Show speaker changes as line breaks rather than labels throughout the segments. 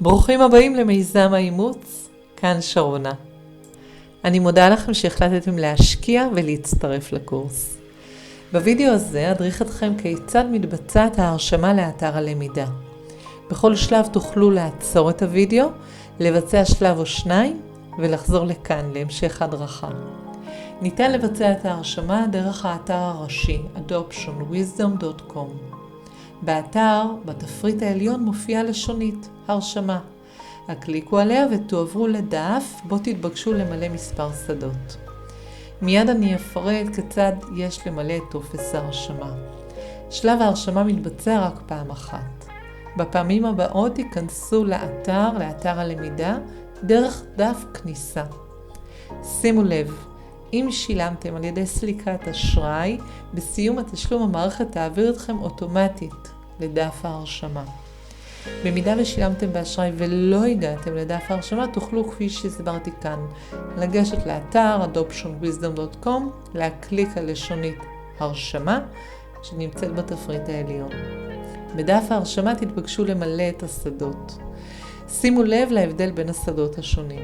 ברוכים הבאים למיזם האימוץ, כאן שרונה. אני מודה לכם שהחלטתם להשקיע ולהצטרף לקורס. בווידאו הזה אדריך אתכם כיצד מתבצעת ההרשמה לאתר הלמידה. בכל שלב תוכלו לעצור את הווידאו, לבצע שלב או שניים ולחזור לכאן להמשך הדרכה. ניתן לבצע את ההרשמה דרך האתר הראשי adoptionwisdom.com. באתר, בתפריט העליון מופיעה לשונית, הרשמה. הקליקו עליה ותועברו לדף בו תתבקשו למלא מספר שדות. מיד אני אפרט כיצד יש למלא את טופס ההרשמה. שלב ההרשמה מתבצע רק פעם אחת. בפעמים הבאות תיכנסו לאתר הלמידה דרך דף כניסה. שימו לב, אם שילמתם על ידי סליקת אשראי, בסיום התשלום המערכת תעביר אתכם אוטומטית לדף ההרשמה. במידה ושילמתם באשראי ולא הגעתם לדף ההרשמה, תוכלו כפי שהסברתי כאן, לגשת לאתר adoptionwisdom.com, להקליק על לשונית הרשמה שנמצאת בתפריט העליון. בדף ההרשמה תתבקשו למלא את השדות. שימו לב להבדל בין השדות השונים.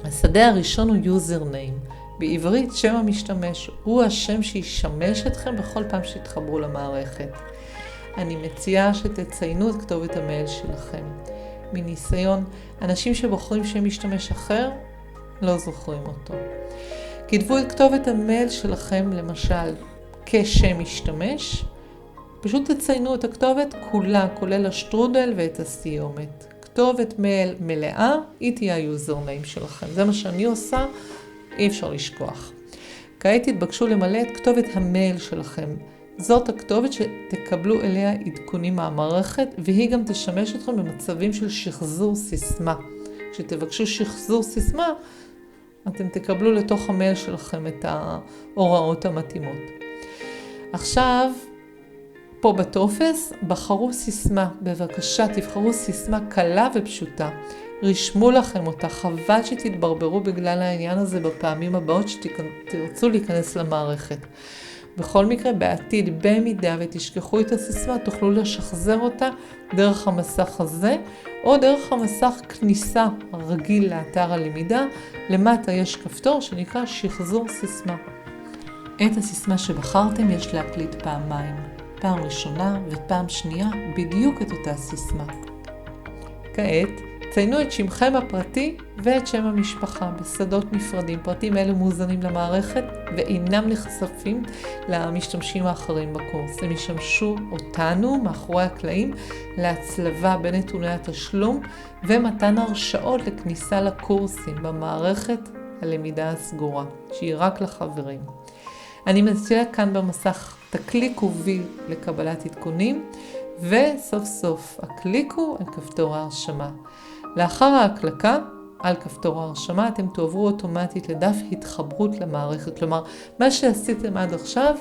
השדה הראשון הוא username. בעברית שם המשתמש הוא השם שישמש אתכם בכל פעם שתתחברו למערכת. אני מציעה שתציינו את כתובת המייל שלכם. מניסיון, אנשים שבוחרים שם משתמש אחר לא זוכרים אותו. כתבו את כתובת המייל שלכם למשל כשם משתמש, פשוט תציינו את הכתובת כולה, כולל השטרודל ואת הסיומת. כתובת מייל מלאה, היא תהיה היוזרניים שלכם. זה מה שאני עושה, אי אפשר לשכוח. כעת תתבקשו למלא את כתובת המייל שלכם. זאת הכתובת שתקבלו אליה עדכונים מהמערכת, והיא גם תשמש אתכם במצבים של שחזור סיסמה. כשתבקשו שחזור סיסמה, אתם תקבלו לתוך המייל שלכם את ההוראות המתאימות. עכשיו, פה בטופס, בחרו סיסמה. בבקשה, תבחרו סיסמה קלה ופשוטה. רשמו לכם אותה, חבל שתתברברו בגלל העניין הזה בפעמים הבאות שתרצו להיכנס למערכת. בכל מקרה, בעתיד, במידה ותשכחו את הסיסמה, תוכלו לשחזר אותה דרך המסך הזה, או דרך המסך כניסה רגיל לאתר הלמידה. למטה יש כפתור שנקרא שחזור סיסמה. את הסיסמה שבחרתם יש להקליט פעמיים. פעם ראשונה ופעם שנייה בדיוק את אותה סיסמה. כעת, ציינו את שמכם הפרטי ואת שם המשפחה בשדות נפרדים. פרטים אלה מוזנים למערכת ואינם נחשפים למשתמשים האחרים בקורס. הם ישמשו אותנו מאחורי הקלעים להצלבה בין נתוני התשלום ומתן הרשאות לכניסה לקורסים במערכת הלמידה הסגורה, שהיא רק לחברים. אני מציעה כאן במסך, תקליקו וי לקבלת עדכונים, וסוף סוף הקליקו על כפתור ההרשמה. לאחר ההקלקה על כפתור ההרשמה אתם תועברו אוטומטית לדף התחברות למערכת. כלומר, מה שעשיתם עד עכשיו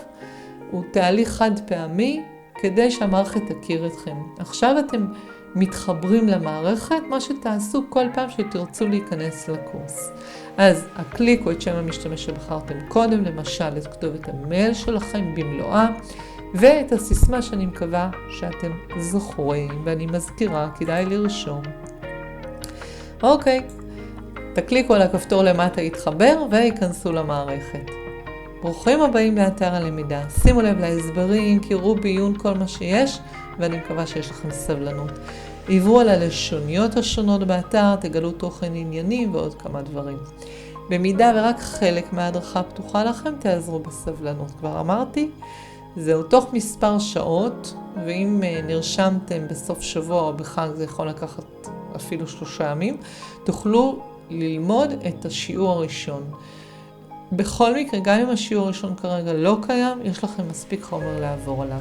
הוא תהליך חד פעמי כדי שהמערכת תכיר אתכם. עכשיו אתם מתחברים למערכת, מה שתעשו כל פעם שתרצו להיכנס לקורס. אז הקליקו את שם המשתמש שבחרתם קודם, למשל את כתובת המייל שלכם במלואה, ואת הסיסמה שאני מקווה שאתם זוכרים, ואני מזכירה, כדאי לרשום. אוקיי, תקליקו על הכפתור למטה יתחבר ויכנסו למערכת. ברוכים הבאים לאתר הלמידה. שימו לב להסברים, קראו בעיון כל מה שיש, ואני מקווה שיש לכם סבלנות. עברו על הלשוניות השונות באתר, תגלו תוכן עניינים ועוד כמה דברים. במידה ורק חלק מההדרכה פתוחה לכם, תעזרו בסבלנות. כבר אמרתי, זהו תוך מספר שעות, ואם נרשמתם בסוף שבוע או בחג, זה יכול לקחת אפילו 3 ימים, תוכלו ללמוד את השיעור הראשון. בכל מקרה, גם אם השיעור הראשון כרגע לא קיים, יש לכם מספיק חומר לעבור עליו.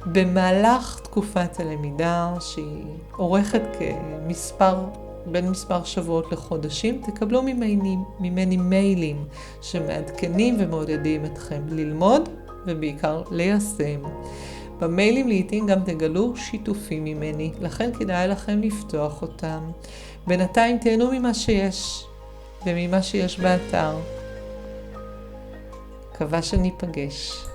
במהלך תקופת הלמידה, שהיא אורכת בין מספר שבועות לחודשים, תקבלו ממני מיילים שמעדכנים ומעודדים אתכם ללמוד ובעיקר ליישם. במיילים לעתים גם תגלו שיתופים ממני, לכן כדאי לכם לפתוח אותם. בינתיים תהנו ממה שיש וממה שיש באתר. מקווה שניפגש.